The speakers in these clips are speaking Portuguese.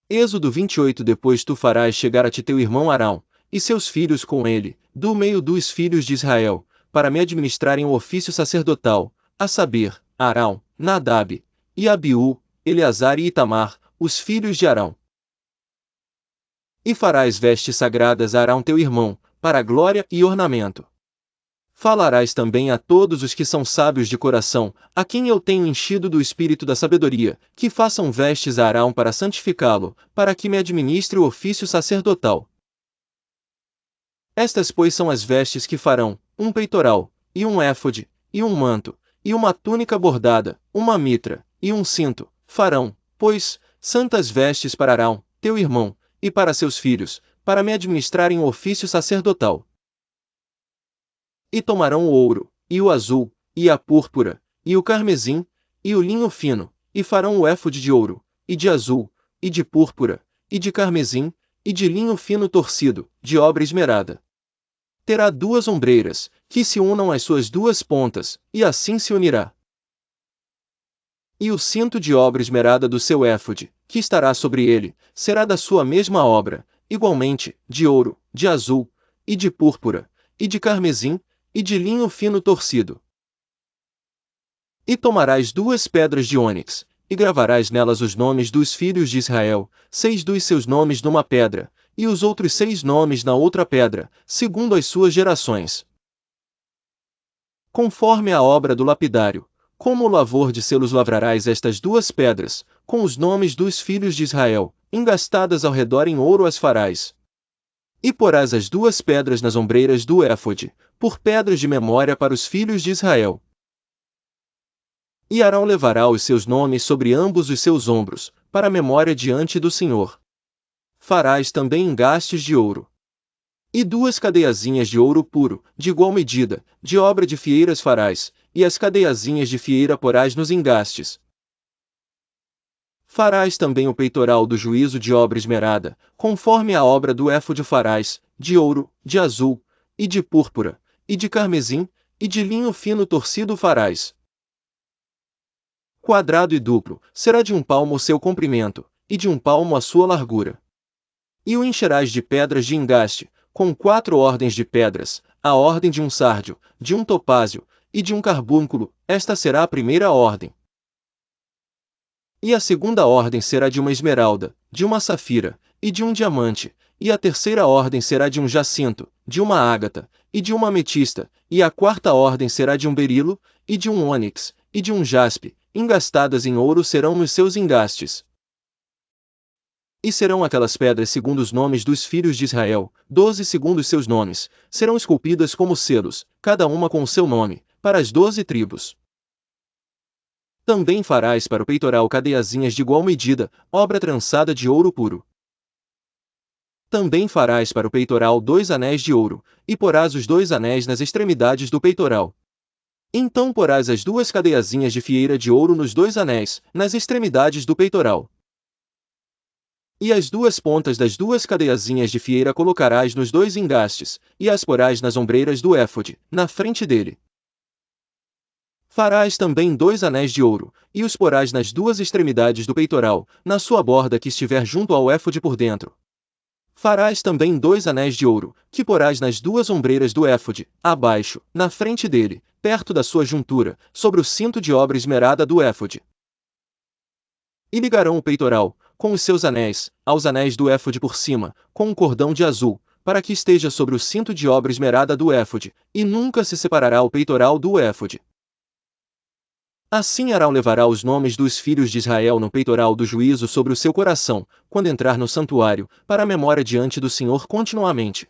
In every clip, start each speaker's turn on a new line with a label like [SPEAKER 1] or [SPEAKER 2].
[SPEAKER 1] Êxodo 28. Depois tu farás chegar a ti teu irmão Arão, e seus filhos com ele, do meio dos filhos de Israel, para me administrarem o ofício sacerdotal, a saber, Arão, Nadab, e Abiú, Eleazar e Itamar, os filhos de Arão. E farás vestes sagradas a Arão teu irmão, para glória e ornamento. Falarás também a todos os que são sábios de coração, a quem eu tenho enchido do espírito da sabedoria, que façam vestes a Arão para santificá-lo, para que me administre o ofício sacerdotal. Estas, pois, são as vestes que farão: um peitoral, e um éfode, e um manto, e uma túnica bordada, uma mitra, e um cinto, farão, pois, santas vestes para Arão, teu irmão, e para seus filhos, para me administrarem o ofício sacerdotal. E tomarão o ouro, e o azul, e a púrpura, e o carmesim, e o linho fino, e farão o éfode de ouro, e de azul, e de púrpura, e de carmesim, e de linho fino torcido, de obra esmerada. Terá 2 ombreiras, que se unam às suas 2 pontas, e assim se unirá. E o cinto de obra esmerada do seu éfode, que estará sobre ele, será da sua mesma obra, igualmente, de ouro, de azul, e de púrpura, e de carmesim, e de linho fino torcido. E tomarás 2 pedras de ônix, e gravarás nelas os nomes dos filhos de Israel, 6 dos seus nomes numa pedra, e os outros 6 nomes na outra pedra, segundo as suas gerações. Conforme a obra do lapidário, como o lavor de selos lavrarás estas 2 pedras, com os nomes dos filhos de Israel, engastadas ao redor em ouro as farás. E porás as 2 pedras nas ombreiras do éfode, por pedras de memória para os filhos de Israel. E Arão levará os seus nomes sobre ambos os seus ombros, para a memória diante do Senhor. Farás também engastes de ouro. E 2 cadeiazinhas de ouro puro, de igual medida, de obra de fieiras farás, e as cadeiazinhas de fieira porás nos engastes. Farás também o peitoral do juízo de obra esmerada, conforme a obra do éfode farás, de ouro, de azul, e de púrpura, e de carmesim, e de linho fino torcido farás. Quadrado e duplo, será de 1 palmo o seu comprimento, e de 1 palmo a sua largura. E o encherás de pedras de engaste, com 4 ordens de pedras, a ordem de um sárdio, de um topázio, e de um carbúnculo, esta será a primeira ordem. E a segunda ordem será de uma esmeralda, de uma safira, e de um diamante, e a terceira ordem será de um jacinto, de uma ágata, e de uma ametista, e a quarta ordem será de um berilo, e de um ônix, e de um jaspe, engastadas em ouro serão nos seus engastes. E serão aquelas pedras segundo os nomes dos filhos de Israel, 12 segundo os seus nomes, serão esculpidas como selos, cada uma com o seu nome, para as 12 tribos. Também farás para o peitoral cadeiazinhas de igual medida, obra trançada de ouro puro. Também farás para o peitoral 2 anéis de ouro, e porás os 2 anéis nas extremidades do peitoral. Então porás as 2 cadeiazinhas de fieira de ouro nos 2 anéis, nas extremidades do peitoral. E as 2 pontas das 2 cadeiazinhas de fieira colocarás nos 2 engastes, e as porás nas ombreiras do éfode, na frente dele. Farás também 2 anéis de ouro, e os porás nas 2 extremidades do peitoral, na sua borda que estiver junto ao éfode por dentro. Farás também 2 anéis de ouro, que porás nas 2 ombreiras do éfode, abaixo, na frente dele, perto da sua juntura, sobre o cinto de obra esmerada do éfode. E ligarão o peitoral, com os seus anéis, aos anéis do éfode por cima, com um cordão de azul, para que esteja sobre o cinto de obra esmerada do éfode, e nunca se separará o peitoral do éfode. Assim Arão levará os nomes dos filhos de Israel no peitoral do juízo sobre o seu coração, quando entrar no santuário, para a memória diante do Senhor continuamente.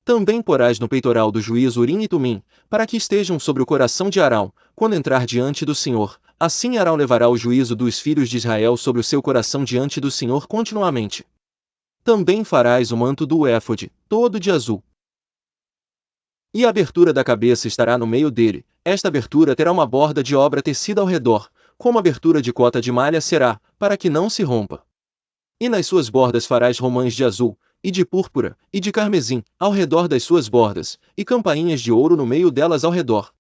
[SPEAKER 1] Também porás no peitoral do juízo Urim e Tumim, para que estejam sobre o coração de Arão, quando entrar diante do Senhor. Assim Arão levará o juízo dos filhos de Israel sobre o seu coração diante do Senhor continuamente. Também farás o manto do éfode, todo de azul. E a abertura da cabeça estará no meio dele, esta abertura terá uma borda de obra tecida ao redor, como abertura de cota de malha será, para que não se rompa. E nas suas bordas farás romãs de azul, e de púrpura, e de carmesim, ao redor das suas bordas, e campainhas de ouro no meio delas ao redor.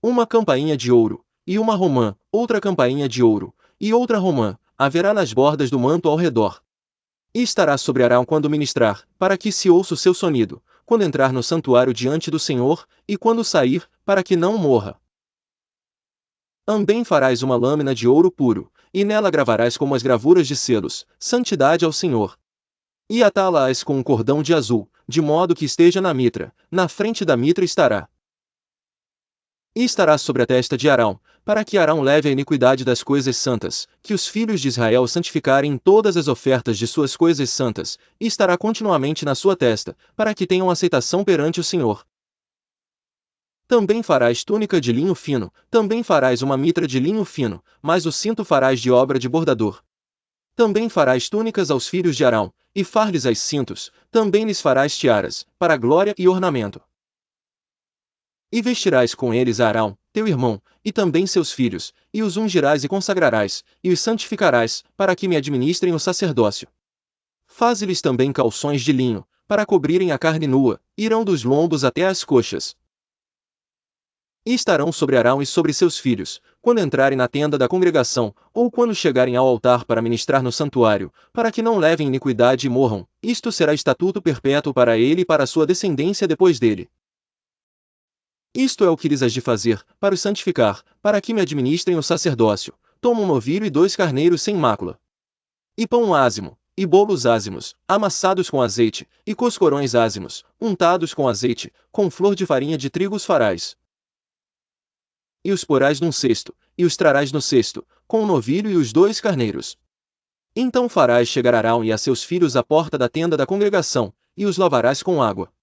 [SPEAKER 1] Uma campainha de ouro, e uma romã, outra campainha de ouro, e outra romã, haverá nas bordas do manto ao redor. E estará sobre Arão quando ministrar, para que se ouça o seu sonido, quando entrar no santuário diante do Senhor, e quando sair, para que não morra. Também farás uma lâmina de ouro puro, e nela gravarás como as gravuras de selos, santidade ao Senhor. E atá-la-ás com um cordão de azul, de modo que esteja na mitra, na frente da mitra estará. E estará sobre a testa de Arão, para que Arão leve a iniquidade das coisas santas, que os filhos de Israel santificarem em todas as ofertas de suas coisas santas, e estará continuamente na sua testa, para que tenham aceitação perante o Senhor. Também farás túnica de linho fino, também farás uma mitra de linho fino, mas o cinto farás de obra de bordador. Também farás túnicas aos filhos de Arão, e far-lhes-ás cintos, também lhes farás tiaras, para glória e ornamento. E vestirás com eles a Arão, teu irmão, e também seus filhos, e os ungirás e consagrarás, e os santificarás, para que me administrem o sacerdócio. Faze-lhes também calções de linho, para cobrirem a carne nua, irão dos lombos até às coxas. E estarão sobre Arão e sobre seus filhos, quando entrarem na tenda da congregação, ou quando chegarem ao altar para ministrar no santuário, para que não levem iniquidade e morram. Isto será estatuto perpétuo para ele e para sua descendência depois dele. Isto é o que lhes has de fazer, para os santificar, para que me administrem o sacerdócio. Toma um novilho e 2 carneiros sem mácula. E pão ázimo, e bolos ázimos, amassados com azeite, e coscorões ázimos, untados com azeite, com flor de farinha de trigo os farás. E os porás num cesto, e os trarás no cesto, com o novilho e os 2 carneiros. Então farás chegar Arão e a seus filhos à porta da tenda da congregação, e os lavarás com água.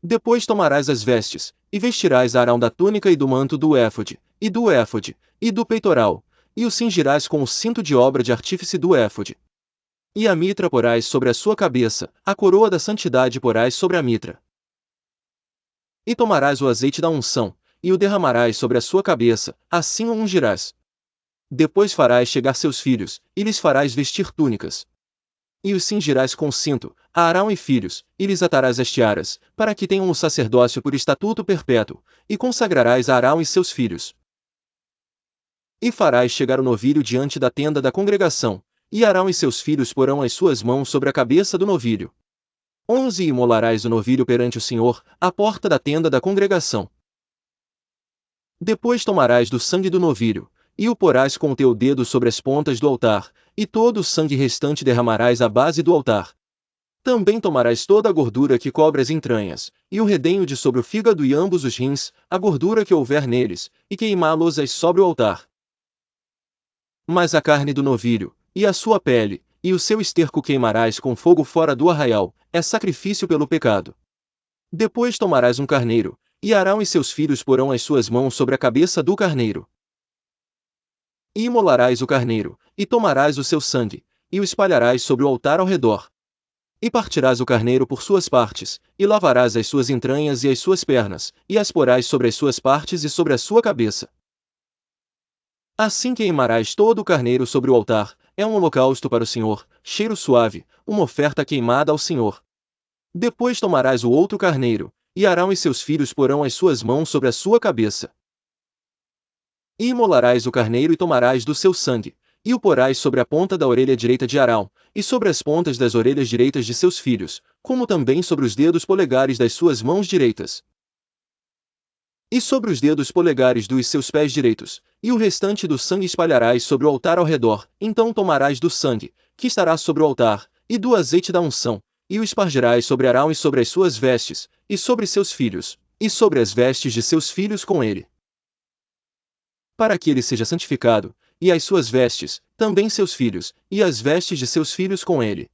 [SPEAKER 1] Depois tomarás as vestes, e vestirás Arão da túnica e do manto do éfode, e do peitoral, e o cingirás com o cinto de obra de artífice do éfode. E a mitra porás sobre a sua cabeça, a coroa da santidade porás sobre a mitra. E tomarás o azeite da unção, e o derramarás sobre a sua cabeça, assim o ungirás. Depois farás chegar seus filhos, e lhes farás vestir túnicas. E os cingirás com cinto, a Arão e filhos, e lhes atarás as tiaras, para que tenham o sacerdócio por estatuto perpétuo, e consagrarás a Arão e seus filhos. E farás chegar o novilho diante da tenda da congregação, e Arão e seus filhos porão as suas mãos sobre a cabeça do novilho. 11 E imolarás o novilho perante o Senhor, à porta da tenda da congregação. Depois tomarás do sangue do novilho, e o porás com o teu dedo sobre as pontas do altar, e todo o sangue restante derramarás à base do altar. Também tomarás toda a gordura que cobre as entranhas, e o redenho de sobre o fígado e ambos os rins, a gordura que houver neles, e queimá-los-ás sobre o altar. Mas a carne do novilho, e a sua pele, e o seu esterco queimarás com fogo fora do arraial, é sacrifício pelo pecado. Depois tomarás um carneiro, e Arão e seus filhos porão as suas mãos sobre a cabeça do carneiro. E imolarás o carneiro, e tomarás o seu sangue, e o espalharás sobre o altar ao redor. E partirás o carneiro por suas partes, e lavarás as suas entranhas e as suas pernas, e as porás sobre as suas partes e sobre a sua cabeça. Assim queimarás todo o carneiro sobre o altar, é um holocausto para o Senhor, cheiro suave, uma oferta queimada ao Senhor. Depois tomarás o outro carneiro, e Arão e seus filhos porão as suas mãos sobre a sua cabeça. E imolarás o carneiro e tomarás do seu sangue, e o porás sobre a ponta da orelha direita de Arão, e sobre as pontas das orelhas direitas de seus filhos, como também sobre os dedos polegares das suas mãos direitas. E sobre os dedos polegares dos seus pés direitos, e o restante do sangue espalharás sobre o altar ao redor. Então tomarás do sangue, que estará sobre o altar, e do azeite da unção, e o espargirás sobre Arão e sobre as suas vestes, e sobre seus filhos, e sobre as vestes de seus filhos com ele. Para que ele seja santificado, e as suas vestes, também seus filhos, e as vestes de seus filhos com ele.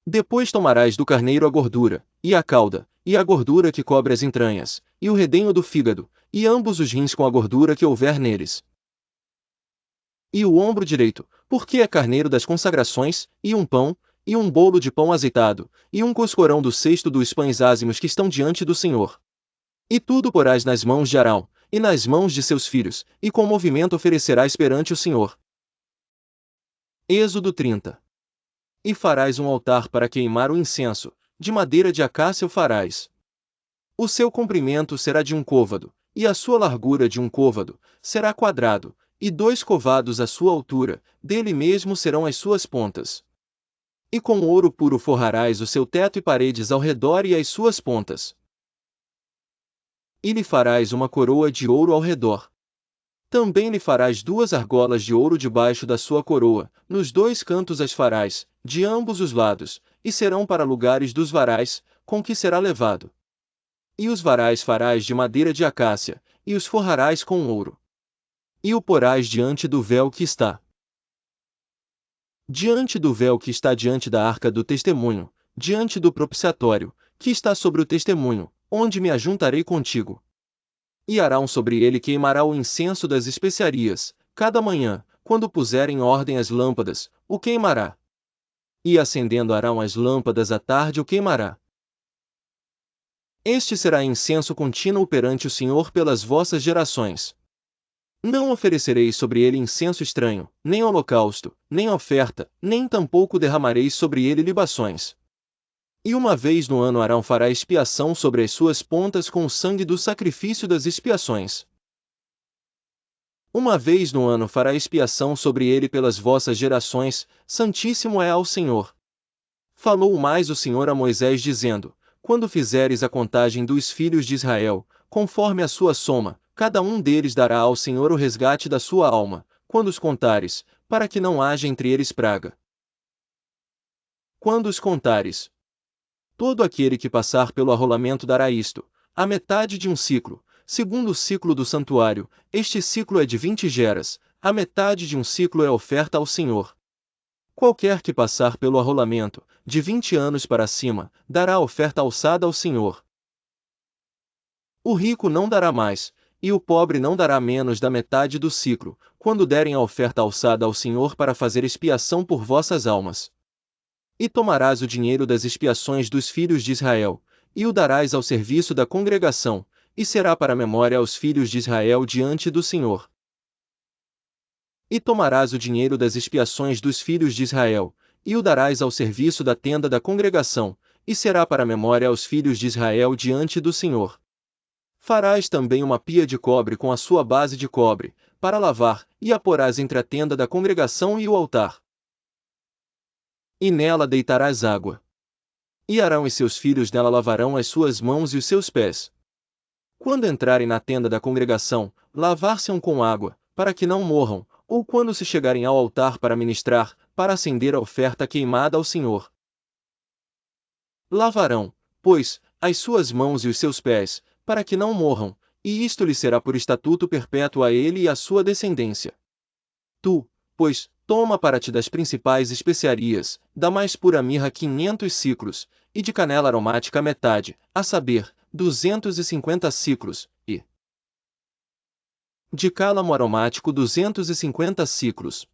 [SPEAKER 1] Depois tomarás do carneiro a gordura, e a cauda, e a gordura que cobre as entranhas, e o redenho do fígado, e ambos os rins com a gordura que houver neles. E o ombro direito, porque é carneiro das consagrações, e um pão, e um bolo de pão azeitado, e um coscorão do cesto dos pães ázimos que estão diante do Senhor. E tudo porás nas mãos de Arão, e nas mãos de seus filhos, e com movimento oferecerás perante o Senhor. Êxodo 30. E farás um altar para queimar o incenso, de madeira de acácia o farás. O seu comprimento será de um côvado, e a sua largura de um côvado, será quadrado, e 2 covados à sua altura, dele mesmo serão as suas pontas. E com ouro puro forrarás o seu teto e paredes ao redor e as suas pontas. E lhe farás uma coroa de ouro ao redor. Também lhe farás 2 argolas de ouro debaixo da sua coroa, nos 2 cantos as farás, de ambos os lados, e serão para lugares dos varais, com que será levado. E os varais farás de madeira de acácia, e os forrarás com ouro. E o porás diante do véu que está diante da arca do testemunho, diante do propiciatório, que está sobre o testemunho, onde me ajuntarei contigo. E Arão sobre ele queimará o incenso das especiarias, cada manhã, quando puser em ordem as lâmpadas, o queimará. E acendendo Arão as lâmpadas à tarde o queimará. Este será incenso contínuo perante o Senhor pelas vossas gerações. Não oferecereis sobre ele incenso estranho, nem holocausto, nem oferta, nem tampouco derramareis sobre ele libações. E uma vez no ano Arão fará expiação sobre as suas pontas com o sangue do sacrifício das expiações. Uma vez no ano fará expiação sobre ele pelas vossas gerações, santíssimo é ao Senhor. Falou mais o Senhor a Moisés dizendo: Quando fizeres a contagem dos filhos de Israel, conforme a sua soma, cada um deles dará ao Senhor o resgate da sua alma, quando os contares, para que não haja entre eles praga. Quando os contares, todo aquele que passar pelo arrolamento dará isto, a metade de um ciclo, segundo o ciclo do santuário, este ciclo é de 20 geras, a metade de um ciclo é oferta ao Senhor. Qualquer que passar pelo arrolamento, de 20 anos para cima, dará a oferta alçada ao Senhor. O rico não dará mais, e o pobre não dará menos da metade do ciclo, quando derem a oferta alçada ao Senhor para fazer expiação por vossas almas. E tomarás o dinheiro das expiações dos filhos de Israel, e o darás ao serviço da congregação, e será para memória aos filhos de Israel diante do Senhor. E tomarás o dinheiro das expiações dos filhos de Israel, e o darás ao serviço da tenda da congregação, e será para memória aos filhos de Israel diante do Senhor. Farás também uma pia de cobre com a sua base de cobre, para lavar, e a porás entre a tenda da congregação e o altar. E nela deitarás água. E Arão e seus filhos nela lavarão as suas mãos e os seus pés. Quando entrarem na tenda da congregação, lavar-se-ão com água, para que não morram, ou quando se chegarem ao altar para ministrar, para acender a oferta queimada ao Senhor. Lavarão, pois, as suas mãos e os seus pés, para que não morram, e isto lhe será por estatuto perpétuo a ele e à sua descendência. Tu, pois, toma para ti das principais especiarias, da mais pura mirra 500 siclos, e de canela aromática metade, a saber, 250 siclos, e de cálamo aromático 250 siclos,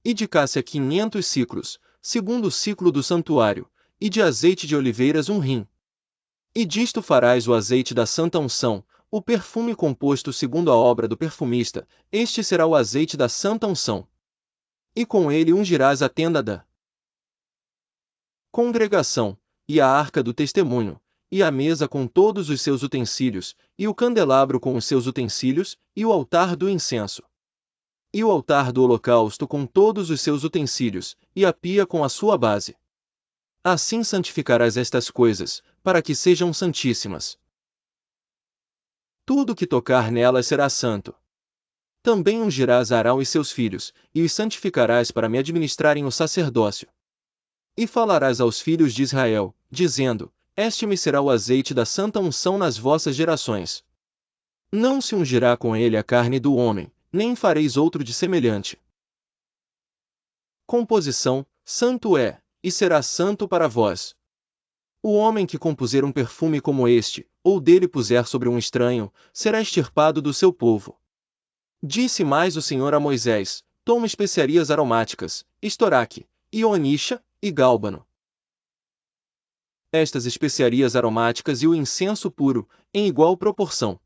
[SPEAKER 1] e de cássia 500 siclos, segundo o ciclo do santuário, e de azeite de oliveiras 1 rim. E disto farás o azeite da santa unção, o perfume composto segundo a obra do perfumista, este será o azeite da santa unção. E com ele ungirás a tenda da congregação, e a arca do testemunho, e a mesa com todos os seus utensílios, e o candelabro com os seus utensílios, e o altar do incenso. E o altar do holocausto com todos os seus utensílios, e a pia com a sua base. Assim santificarás estas coisas, para que sejam santíssimas. Tudo que tocar nelas será santo. Também ungirás Arão e seus filhos, e os santificarás para me administrarem o sacerdócio. E falarás aos filhos de Israel, dizendo: Este me será o azeite da santa unção nas vossas gerações. Não se ungirá com ele a carne do homem, nem fareis outro de semelhante. Composição: santo é, e será santo para vós. O homem que compuser um perfume como este, ou dele puser sobre um estranho, será extirpado do seu povo. Disse mais o Senhor a Moisés: Toma especiarias aromáticas, estoraque, e onixa, e gálbano. Estas especiarias aromáticas e o incenso puro, em igual proporção.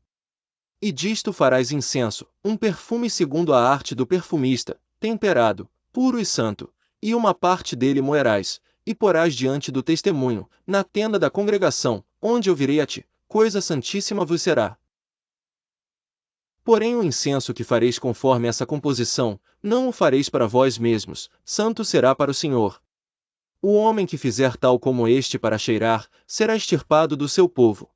[SPEAKER 1] E disto farás incenso, um perfume segundo a arte do perfumista, temperado, puro e santo, e uma parte dele moerás, e porás diante do testemunho, na tenda da congregação, onde eu virei a ti, coisa santíssima vos será. Porém o incenso que fareis conforme essa composição, não o fareis para vós mesmos, santo será para o Senhor. O homem que fizer tal como este para cheirar, será extirpado do seu povo,